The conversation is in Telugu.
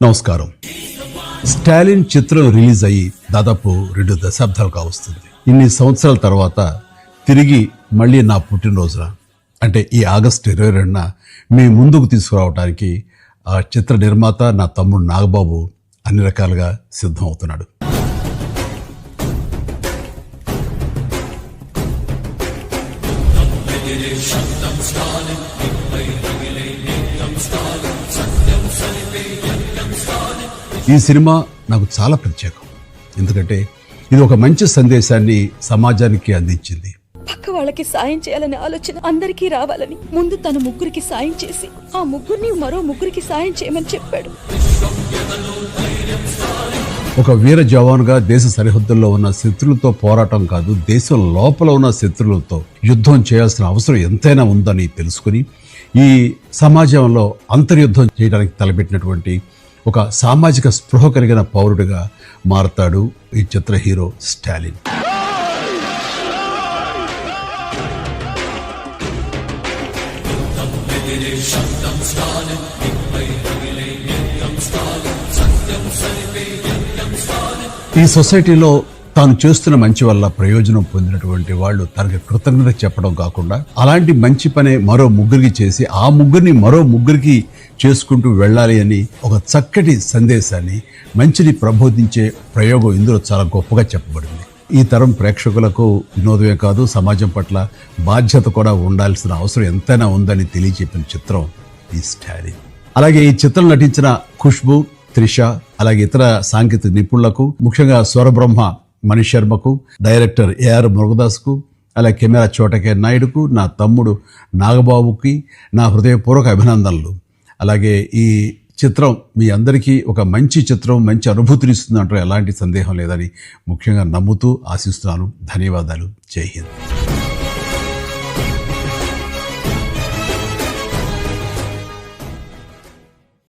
నమస్కారం. స్టాలిన్ చిత్రం రిలీజ్ అయ్యి దాదాపు 2 దశాబ్దాలు కావస్తుంది. ఇన్ని సంవత్సరాల తర్వాత తిరిగి మళ్ళీ నా పుట్టినరోజున అంటే ఈ ఆగస్టు 22న మీ ముందుకు తీసుకురావడానికి ఆ చిత్ర నిర్మాత నా తమ్ముడు నాగబాబు అన్ని రకాలుగా సిద్ధం అవుతున్నాడు. ఈ సినిమా నాకు చాలా ప్రత్యేకం. ఎందుకంటే ఇది ఒక మంచి సందేశాన్ని సమాజానికి అందించింది. పక్క వాళ్ళకి సాయం చేయాలనే ఆలోచన అందరికీ రావాలని ముందు తన ముగ్గురికి సాయం చేసి ఆ ముగ్గురిని మరో ముగ్గురికి సాయం చేయమని చెప్పాడు. ఒక వీర జవాన్గా దేశ సరిహద్దుల్లో ఉన్న శత్రులతో పోరాటం కాదు, దేశం లోపల ఉన్న శత్రులతో యుద్ధం చేయాల్సిన అవసరం ఎంతైనా ఉందని తెలుసుకుని ఈ సమాజంలో అంతర్యుద్ధం చేయడానికి తలపెట్టినటువంటి ఒక సామాజిక స్పృహ కలిగిన పౌరుడిగా మారతాడు ఈ చిత్ర హీరో స్టాలిన్. ఈ సొసైటీలో తాను చేస్తున్న మంచి వల్ల ప్రయోజనం పొందినటువంటి వాళ్ళు తనకి కృతజ్ఞత చెప్పడం కాకుండా అలాంటి మంచి పనే మరో ముగ్గురికి చేసి ఆ ముగ్గురిని మరో ముగ్గురికి చేసుకుంటూ వెళ్ళాలి అని ఒక చక్కటి సందేశాన్ని, మంచిని ప్రబోధించే ప్రయోగం ఇందులో చాలా గొప్పగా చెప్పబడింది. ఈ తరం ప్రేక్షకులకు వినోదమే కాదు, సమాజం పట్ల బాధ్యత కూడా ఉండాల్సిన అవసరం ఎంతైనా ఉందని తెలియజెప్పిన చిత్రం ఈ స్టాలిన్. అలాగే ఈ చిత్రం నటించిన ఖుష్బు, త్రిష, అలాగే ఇతర సాంకేతిక నిపుణులకు, ముఖ్యంగా స్వరబ్రహ్మ మనీష్ శర్మకు, డైరెక్టర్ ఏఆర్ మురుగదాస్కు, అలాగే కెమెరా చోటకే నాయుడుకు, నా తమ్ముడు నాగబాబుకి నా హృదయపూర్వక అభినందనలు. అలాగే ఈ చిత్రం మీ అందరికీ ఒక మంచి చిత్రం, మంచి అనుభూతిని ఇస్తుందంటే ఎలాంటి సందేహం లేదని ముఖ్యంగా నమ్ముతూ ఆశిస్తున్నాను. ధన్యవాదాలు. జై హింద్.